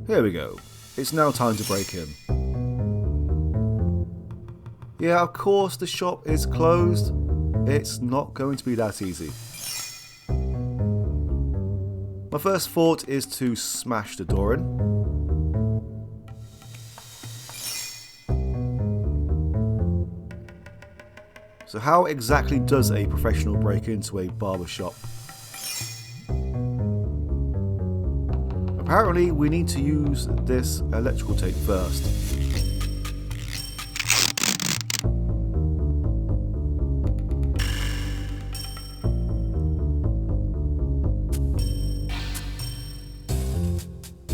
Here we go. It's now time to break in. Yeah, of course the shop is closed. It's not going to be that easy. My first thought is to smash the door in. So how exactly does a professional break into a barber shop? Apparently we need to use this electrical tape first.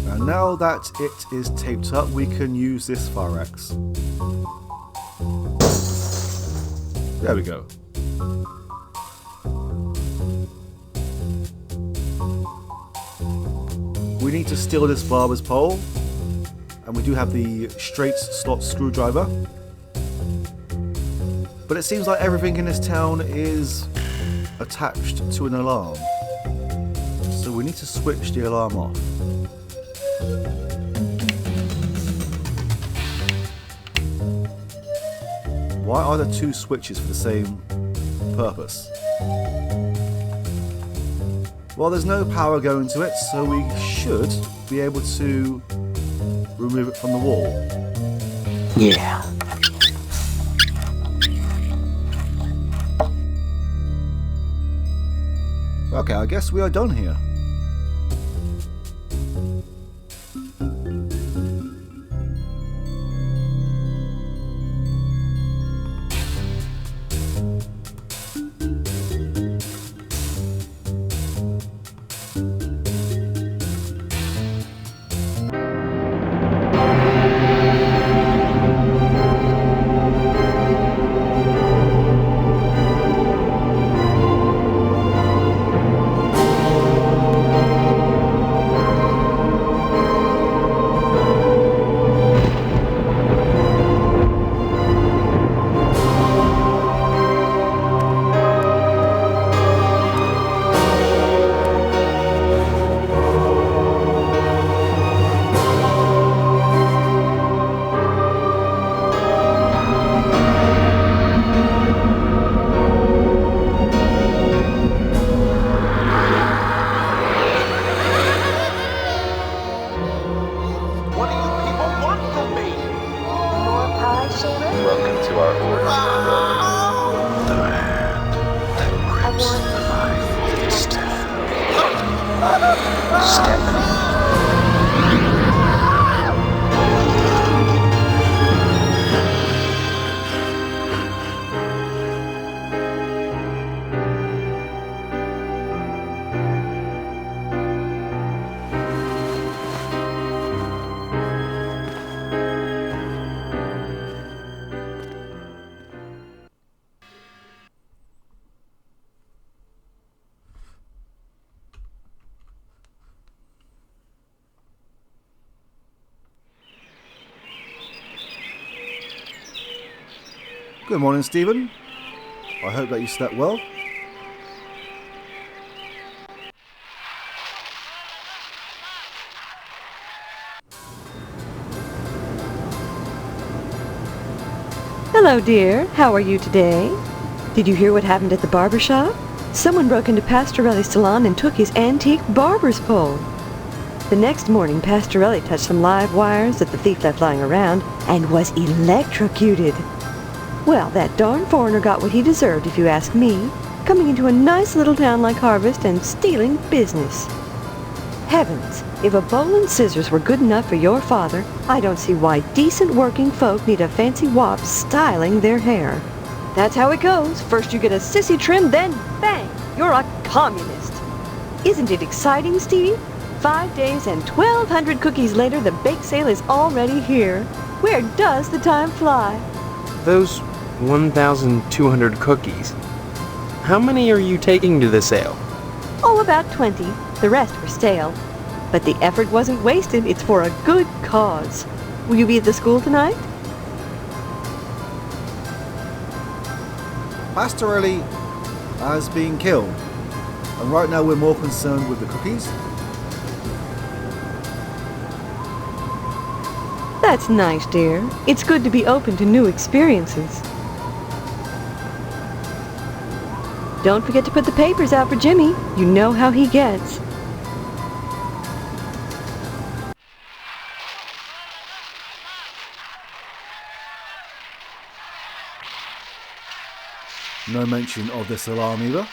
And now that it is taped up, we can use this Firex. There we go. We need to steal this barber's pole, and we do have the straight slot screwdriver. But it seems like everything in this town is attached to an alarm. So we need to switch the alarm off. Why are there two switches for the same purpose? Well, there's no power going to it, so we should be able to remove it from the wall. Yeah. Okay, I guess we are done here. Welcome to our order. The hand that grips my step. Good morning, Stephen. I hope that you slept well. Hello, dear. How are you today? Did you hear what happened at the barber shop? Someone broke into Pastorelli's salon and took his antique barber's pole. The next morning, Pastorelli touched some live wires that the thief left lying around and was electrocuted. Well, that darn foreigner got what he deserved, if you ask me, coming into a nice little town like Harvest and stealing business. Heavens, if a bowl and scissors were good enough for your father, I don't see why decent working folk need a fancy wop styling their hair. That's how it goes. First you get a sissy trim, then bang, you're a communist. Isn't it exciting, Stevie? 5 days and 1,200 cookies later, the bake sale is already here. Where does the time fly? Those 1,200 cookies. How many are you taking to the sale? Oh, about 20. The rest were stale. But the effort wasn't wasted. It's for a good cause. Will you be at the school tonight? Pastorelli has been killed. And right now we're more concerned with the cookies. That's nice, dear. It's good to be open to new experiences. Don't forget to put the papers out for Jimmy. You know how he gets. No mention of this alarm either.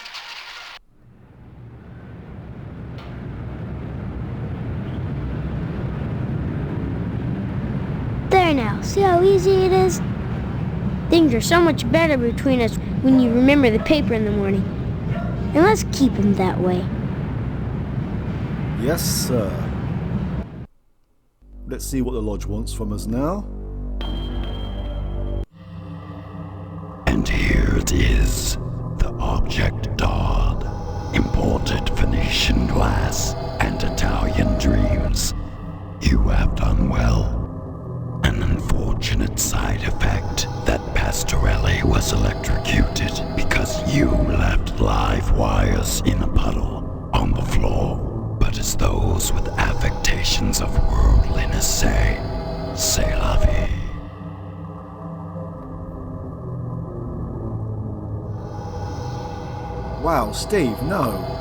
There now, see how easy it is? Things are so much better between us when you remember the paper in the morning. And let's keep them that way. Yes, sir. Let's see what the lodge wants from us now. And here it is, the object Dodd, imported Venetian glass and Italian dreams. You have done well. An unfortunate side effect that Pastorelli was electrocuted because you left live wires in a puddle on the floor. But as those with affectations of worldliness say, c'est la vie. Wow, Steve, no.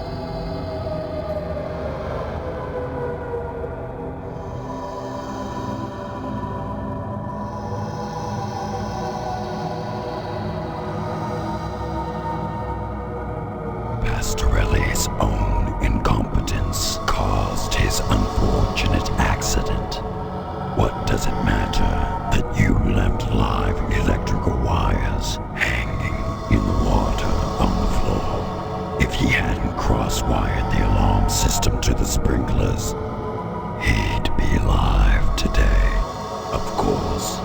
Pastorelli's own incompetence caused his unfortunate accident. What does it matter that you left live electrical wires hanging in the water on the floor? If he hadn't cross-wired the alarm system to the sprinklers, he'd be alive today. Of course,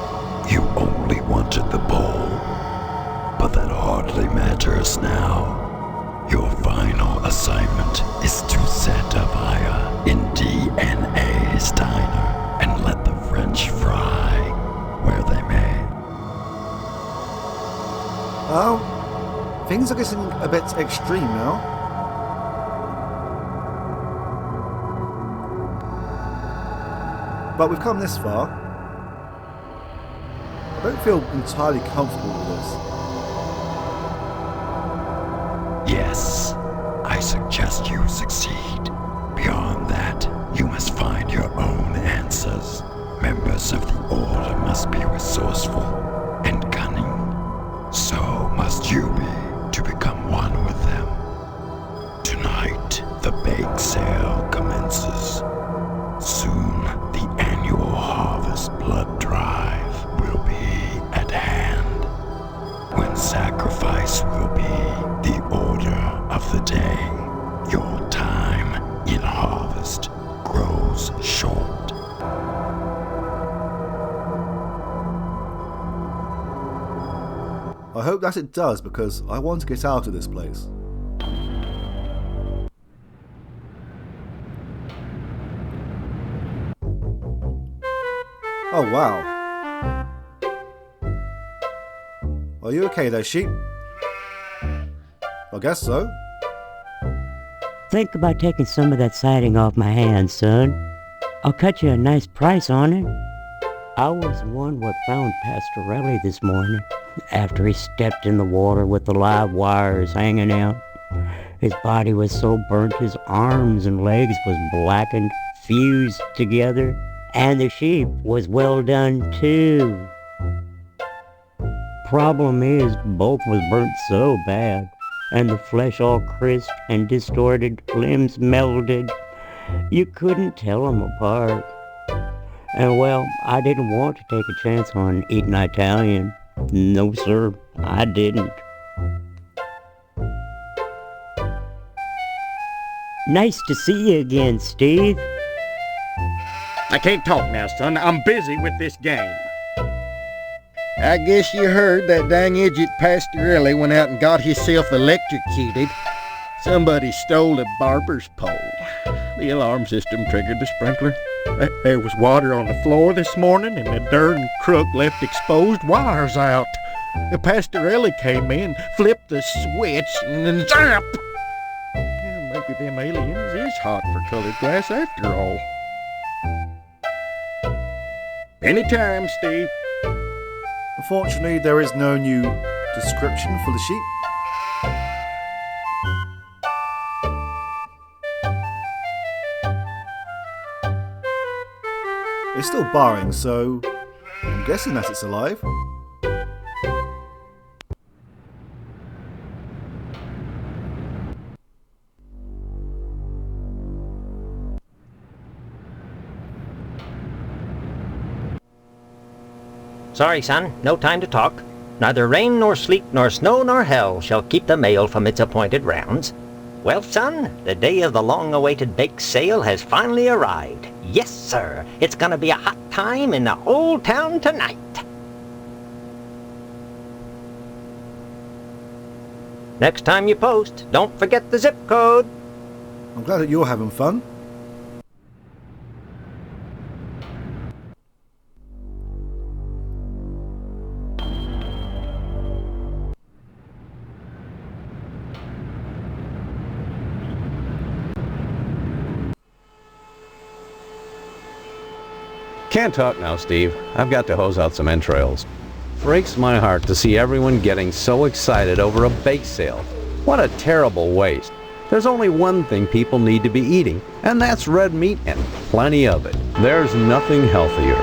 you only wanted the bowl, but that hardly matters now. Your final assignment is to set a fire in DNA's diner and let the French fry where they may. Oh, things are getting a bit extreme now. But we've come this far. I don't feel entirely comfortable with this. Yes, I suggest you succeed. Beyond that, you must find your own answers. Members of the Order must be resourceful and cunning. So must you be to become one with them. Tonight, the bake sale commences. Soon, the annual harvest blood drive will be at hand. When sacrifice will be the order of the day, your time in harvest grows short. I hope that it does, because I want to get out of this place. Oh wow. Are you okay there, sheep? I guess so. Think about taking some of that siding off my hands, son. I'll cut you a nice price on it. I was the one what found Pastorelli this morning, after he stepped in the water with the live wires hanging out. His body was so burnt his arms and legs was blackened, fused together, and the sheep was well done too. Problem is, both was burnt so bad, and the flesh all crisp and distorted, limbs melded. You couldn't tell 'em apart. And well, I didn't want to take a chance on eating Italian. No, sir, I didn't. Nice to see you again, Steve. I can't talk now, son. I'm busy with this game. I guess you heard that dang idiot Pastorelli went out and got himself electrocuted. Somebody stole a barber's pole. The alarm system triggered the sprinkler. There was water on the floor this morning, and the darn crook left exposed wires out. The Pastorelli came in, flipped the switch, and then zap! Yeah, maybe them aliens is hot for colored glass after all. Anytime, Steve. Unfortunately, there is no new description for the sheep. It's still barring, so I'm guessing that it's alive. Sorry, son, no time to talk. Neither rain nor sleet nor snow nor hell shall keep the mail from its appointed rounds. Well, son, the day of the long-awaited bake sale has finally arrived. Yes, sir, it's gonna be a hot time in the whole town tonight. Next time you post, don't forget the zip code. I'm glad that you're having fun. Can't talk now, Steve. I've got to hose out some entrails. Breaks my heart to see everyone getting so excited over a bake sale. What a terrible waste. There's only one thing people need to be eating, and that's red meat and plenty of it. There's nothing healthier.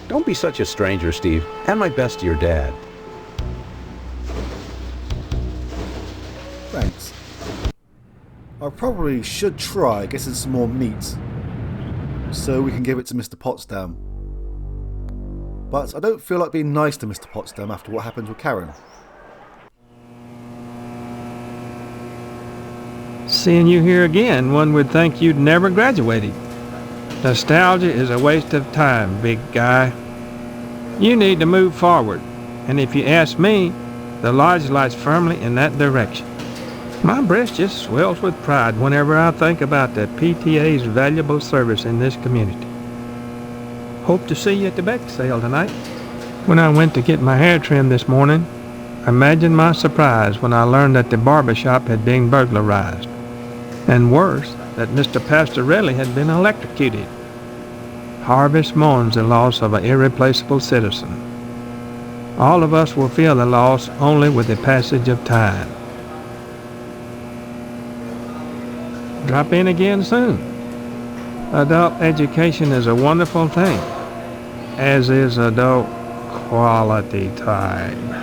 Don't be such a stranger, Steve, and my best to your dad. Thanks. I probably should try getting some more meat so we can give it to Mr. Potsdam. But I don't feel like being nice to Mr. Potsdam after what happened with Karen. Seeing you here again, one would think you'd never graduated. Nostalgia is a waste of time, big guy. You need to move forward, and if you ask me, the lodge lies firmly in that direction. My breast just swells with pride whenever I think about the PTA's valuable service in this community. Hope to see you at the bake sale tonight. When I went to get my hair trimmed this morning, imagine my surprise when I learned that the barber shop had been burglarized. And worse, that Mr. Pastorelli had been electrocuted. Harvest mourns the loss of an irreplaceable citizen. All of us will feel the loss only with the passage of time. Drop in again soon. Adult education is a wonderful thing, as is adult quality time.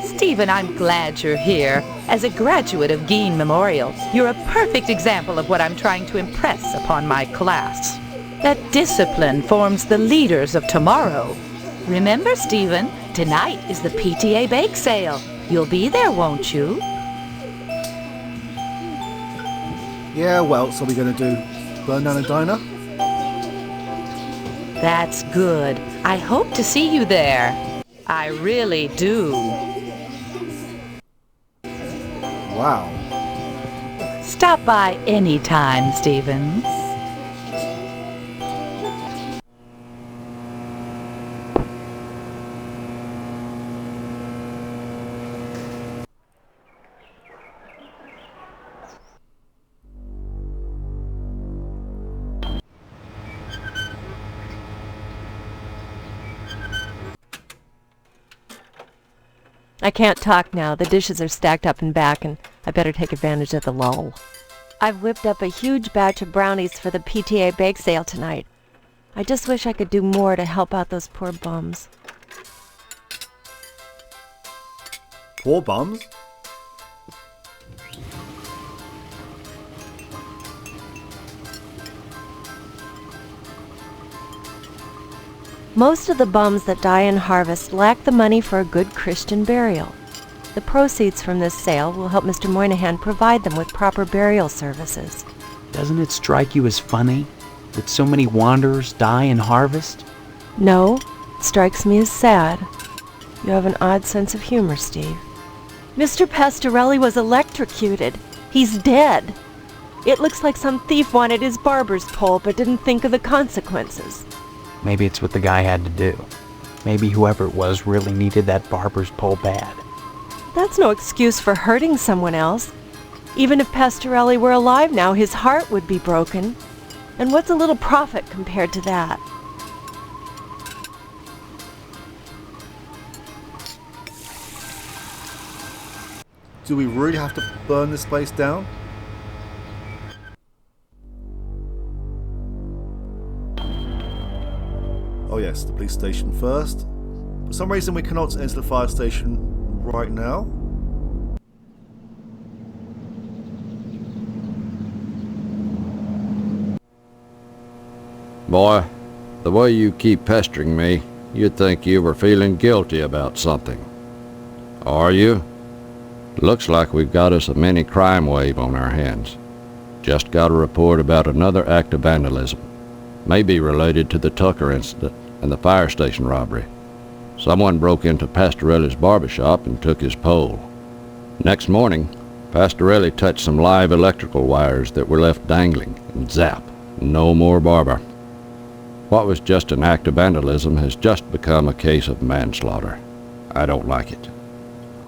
Stephen, I'm glad you're here. As a graduate of Gein Memorial, you're a perfect example of what I'm trying to impress upon my class. That discipline forms the leaders of tomorrow. Remember, Stephen, tonight is the PTA bake sale. You'll be there, won't you? Yeah, what else are we going to do? Burn down a diner? That's good. I hope to see you there. I really do. Wow. Stop by anytime, Stephen. I can't talk now. The dishes are stacked up and back, and I better take advantage of the lull. I've whipped up a huge batch of brownies for the PTA bake sale tonight. I just wish I could do more to help out those poor bums. Poor bums? Most of the bums that die in harvest lack the money for a good Christian burial. The proceeds from this sale will help Mr. Moynihan provide them with proper burial services. Doesn't it strike you as funny that so many wanderers die in harvest? No, it strikes me as sad. You have an odd sense of humor, Steve. Mr. Pastorelli was electrocuted. He's dead. It looks like some thief wanted his barber's pole but didn't think of the consequences. Maybe it's what the guy had to do. Maybe whoever it was really needed that barber's pole bad. That's no excuse for hurting someone else. Even if Pastorelli were alive now, his heart would be broken. And what's a little profit compared to that? Do we really have to burn this place down? Oh yes, the police station first. For some reason we cannot enter the fire station right now. Boy, the way you keep pestering me, you'd think you were feeling guilty about something. Are you? Looks like we've got us a mini crime wave on our hands. Just got a report about another act of vandalism. Maybe related to the Tucker incident and the fire station robbery. Someone broke into Pastorelli's barbershop and took his pole. Next morning, Pastorelli touched some live electrical wires that were left dangling, and zap, no more barber. What was just an act of vandalism has just become a case of manslaughter. I don't like it.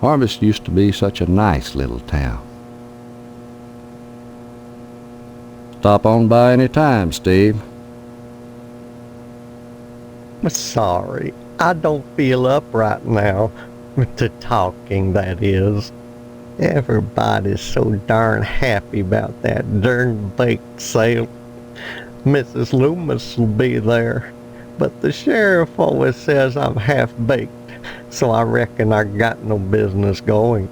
Harvest used to be such a nice little town. Stop on by any time, Steve. Sorry, I don't feel up right now. To talking, that is. Everybody's so darn happy about that darn bake sale. Mrs. Loomis will be there, but the sheriff always says I'm half-baked, so I reckon I got no business going.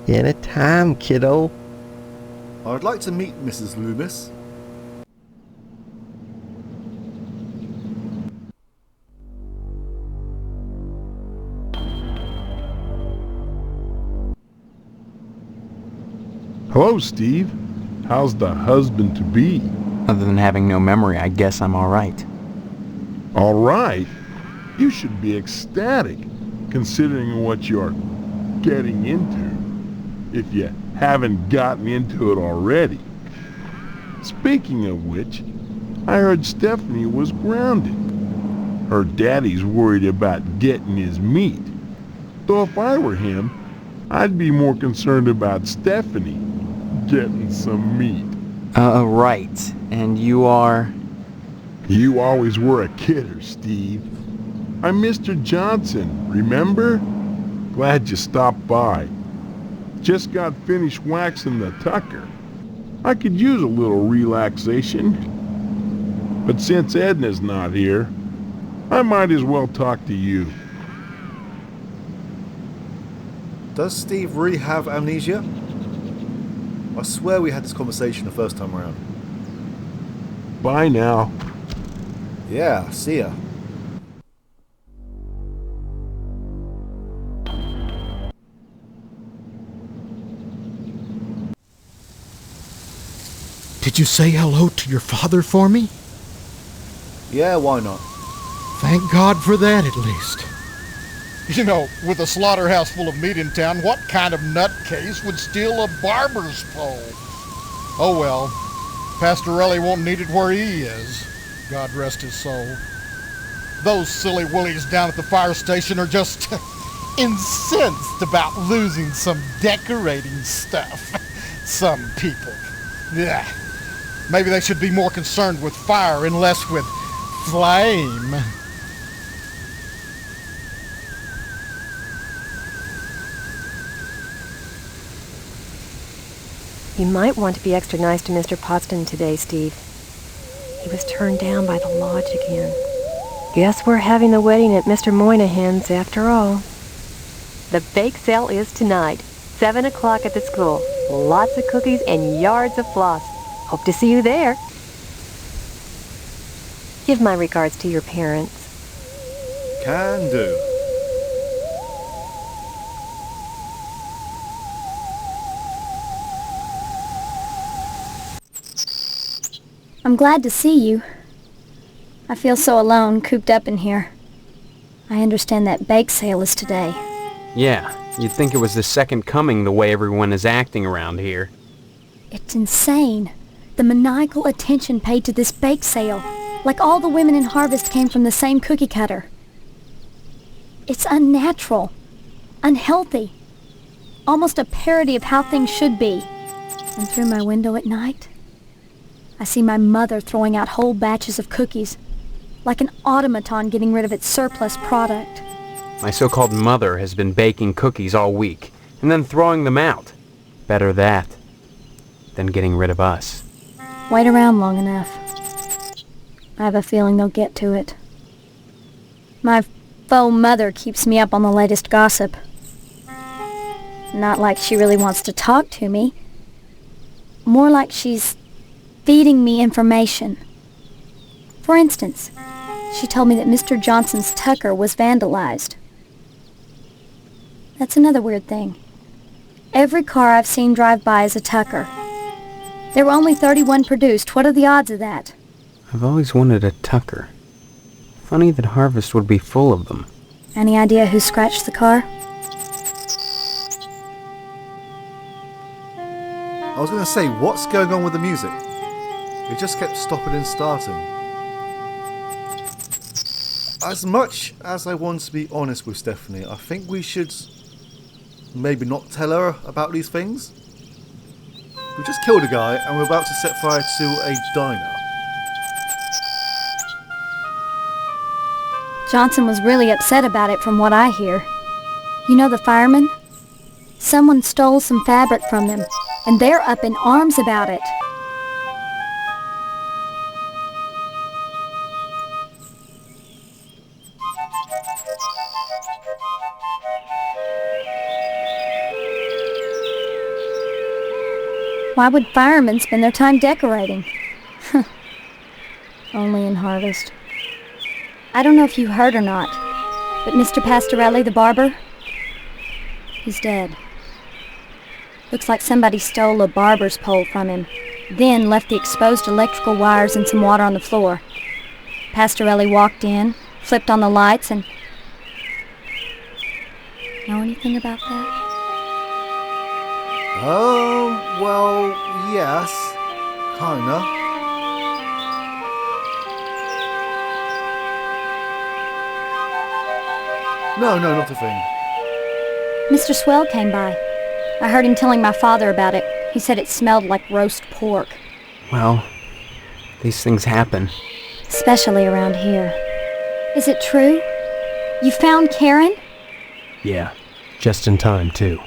Anytime, kiddo. I'd like to meet Mrs. Loomis. Hello, Steve. How's the husband-to-be? Other than having no memory, I guess I'm alright. Alright? You should be ecstatic, considering what you're getting into, if you haven't gotten into it already. Speaking of which, I heard Stephanie was grounded. Her daddy's worried about getting his meat. Though if I were him, I'd be more concerned about Stephanie getting some meat. Right. And you are? You always were a kidder, Steve. I'm Mr. Johnson, remember? Glad you stopped by. Just got finished waxing the Tucker. I could use a little relaxation. But since Edna's not here, I might as well talk to you. Does Steve really have amnesia? I swear we had this conversation the first time around. Bye now. Yeah, see ya. Did you say hello to your father for me? Yeah, why not? Thank God for that, at least. You know, with a slaughterhouse full of meat in town, what kind of nutcase would steal a barber's pole? Oh well, Pastorelli won't need it where he is. God rest his soul. Those silly willies down at the fire station are just incensed about losing some decorating stuff. Some people. Yeah. Maybe they should be more concerned with fire and less with flame. You might want to be extra nice to Mr. Potsdam today, Steve. He was turned down by the lodge again. Guess we're having the wedding at Mr. Moynihan's after all. The bake sale is tonight, 7 o'clock at the school. Lots of cookies and yards of floss. Hope to see you there. Give my regards to your parents. Can do. I'm glad to see you. I feel so alone, cooped up in here. I understand that bake sale is today. Yeah, you'd think it was the second coming the way everyone is acting around here. It's insane. The maniacal attention paid to this bake sale, like all the women in Harvest came from the same cookie cutter. It's unnatural, unhealthy, almost a parody of how things should be. And through my window at night, I see my mother throwing out whole batches of cookies, like an automaton getting rid of its surplus product. My so-called mother has been baking cookies all week, and then throwing them out. Better that than getting rid of us. Wait around long enough. I have a feeling they'll get to it. My faux mother keeps me up on the latest gossip. Not like she really wants to talk to me. More like she's feeding me information. For instance, she told me that Mr. Johnson's Tucker was vandalized. That's another weird thing. Every car I've seen drive by is a Tucker. There were only 31 produced. What are the odds of that? I've always wanted a Tucker. Funny that Harvest would be full of them. Any idea who scratched the car? I was going to say, what's going on with the music? It just kept stopping and starting. As much as I want to be honest with Stephanie, I think we should maybe not tell her about these things. We just killed a guy and we're about to set fire to a diner. Johnson was really upset about it from what I hear. You know the firemen? Someone stole some fabric from them, and they're up in arms about it. Why would firemen spend their time decorating? Only in Harvest. I don't know if you heard or not, but Mr. Pastorelli, the barber, he's dead. Looks like somebody stole a barber's pole from him, then left the exposed electrical wires and some water on the floor. Pastorelli walked in, flipped on the lights, and... Know anything about that? Well, yes. Kinda. No, not a thing. Mr. Swell came by. I heard him telling my father about it. He said it smelled like roast pork. Well, these things happen. Especially around here. Is it true? You found Karen? Yeah, just in time, too.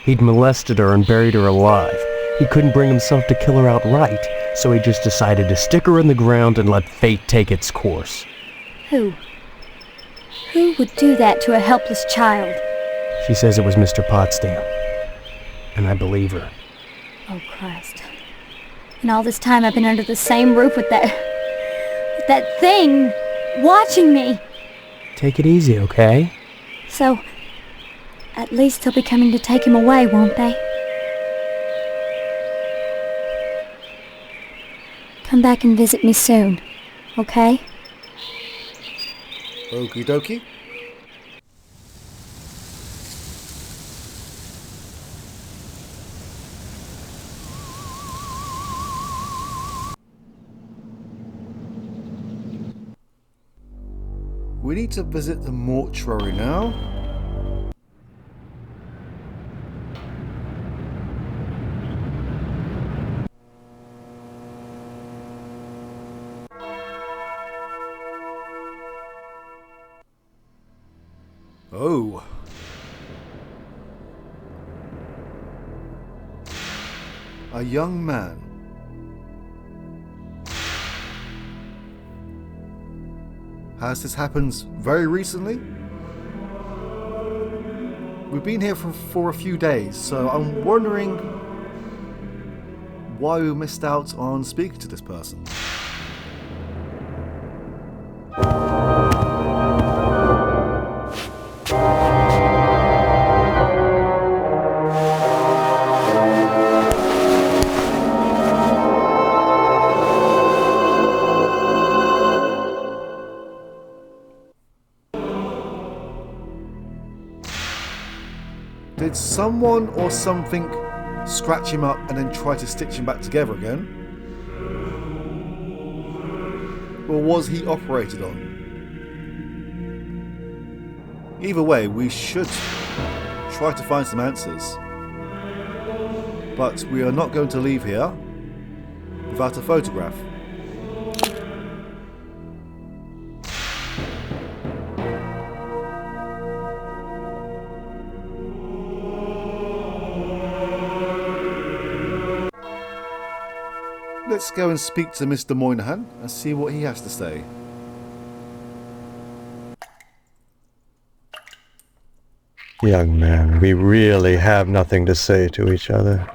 He'd molested her and buried her alive. He couldn't bring himself to kill her outright, so he just decided to stick her in the ground and let fate take its course. Who? Who would do that to a helpless child? She says it was Mr. Potsdam. And I believe her. Oh, Christ. And all this time I've been under the same roof with that thing, watching me. Take it easy, okay? So, at least they'll be coming to take him away, won't they? Come back and visit me soon, okay? Okie dokie. We need to visit the mortuary now. Oh. A young man. Has this happened very recently? We've been here for a few days, so I'm wondering why we missed out on speaking to this person. Did someone or something scratch him up and then try to stitch him back together again? or was he operated on? Either way, we should try to find some answers. But we are not going to leave here without a photograph. Let's go and speak to Mr. Moynihan and see what he has to say. Young man, we really have nothing to say to each other.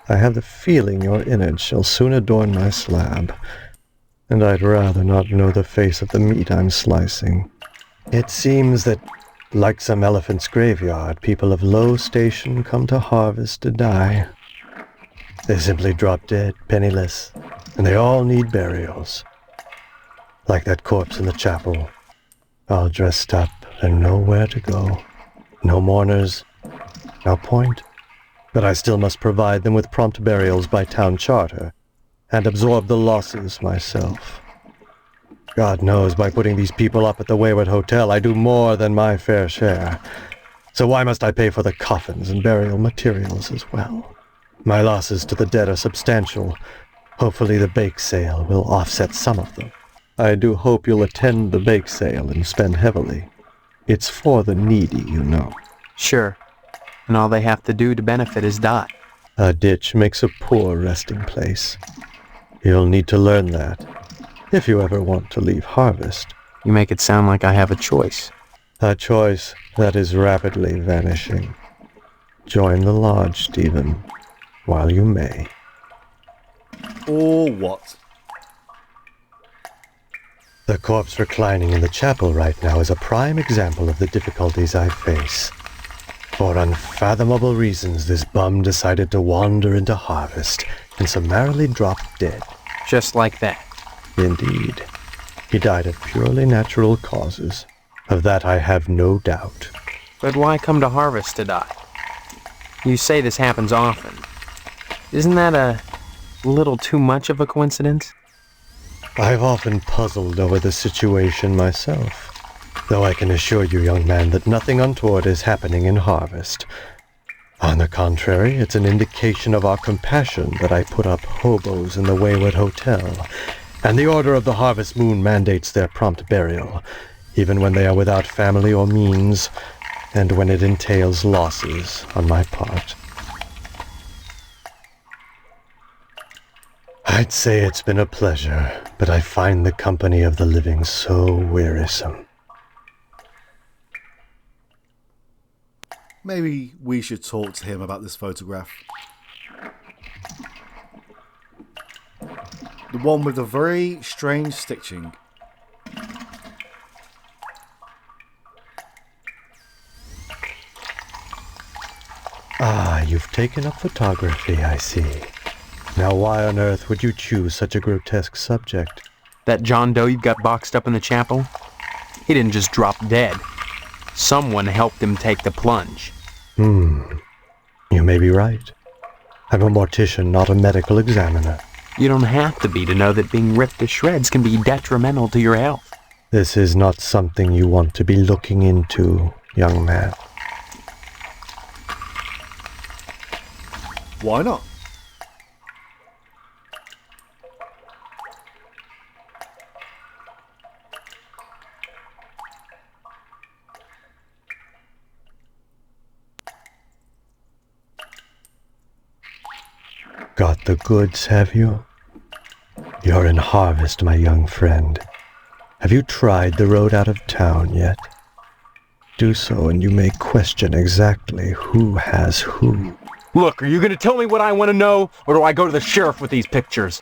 I have the feeling your innards shall soon adorn my slab, and I'd rather not know the face of the meat I'm slicing. It seems that, like some elephant's graveyard, people of low station come to harvest to die. They simply drop dead, penniless, and they all need burials. Like that corpse in the chapel, all dressed up and nowhere to go. No mourners, no point. But I still must provide them with prompt burials by town charter, and absorb the losses myself. God knows, by putting these people up at the Wayward Hotel, I do more than my fair share. So why must I pay for the coffins and burial materials as well? My losses to the dead are substantial. Hopefully the bake sale will offset some of them. I do hope you'll attend the bake sale and spend heavily. It's for the needy, you know. Sure. And all they have to do to benefit is die. A ditch makes a poor resting place. You'll need to learn that, if you ever want to leave Harvest. You make it sound like I have a choice. A choice that is rapidly vanishing. Join the lodge, Stephen, while you may. Or what? The corpse reclining in the chapel right now is a prime example of the difficulties I face. For unfathomable reasons, this bum decided to wander into Harvest and summarily dropped dead. Just like that. Indeed. He died of purely natural causes. Of that I have no doubt. But why come to Harvest to die? You say this happens often. Isn't that a little too much of a coincidence? I've often puzzled over the situation myself, though I can assure you, young man, that nothing untoward is happening in Harvest. On the contrary, it's an indication of our compassion that I put up hobos in the Wayward Hotel, and the Order of the Harvest Moon mandates their prompt burial, even when they are without family or means, and when it entails losses on my part. I'd say it's been a pleasure, but I find the company of the living so wearisome. Maybe we should talk to him about this photograph. The one with the very strange stitching. Ah, you've taken up photography, I see. Now why on earth would you choose such a grotesque subject? That John Doe you got boxed up in the chapel? He didn't just drop dead. Someone helped him take the plunge. You may be right. I'm a mortician, not a medical examiner. You don't have to be to know that being ripped to shreds can be detrimental to your health. This is not something you want to be looking into, young man. Why not? Got the goods, have you? You're in Harvest, my young friend. Have you tried the road out of town yet? Do so, and you may question exactly who has who. Look, are you going to tell me what I want to know, or do I go to the sheriff with these pictures?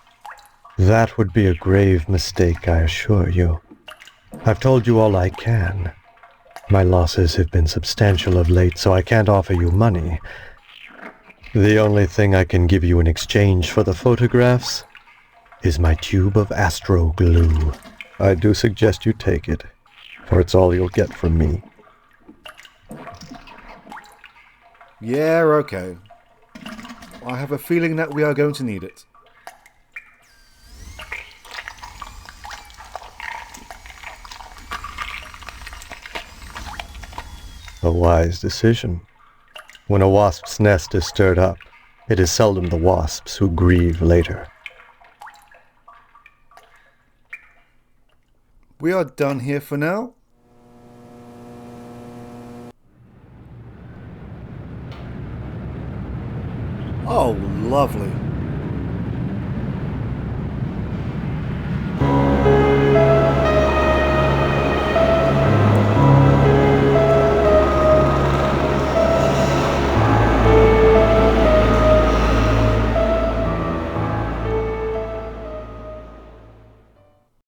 That would be a grave mistake, I assure you. I've told you all I can. My losses have been substantial of late, so I can't offer you money. The only thing I can give you in exchange for the photographs is my tube of astro glue. I do suggest you take it, for it's all you'll get from me. Yeah, okay. I have a feeling that we are going to need it. A wise decision. When a wasp's nest is stirred up, it is seldom the wasps who grieve later. We are done here for now. Oh, lovely.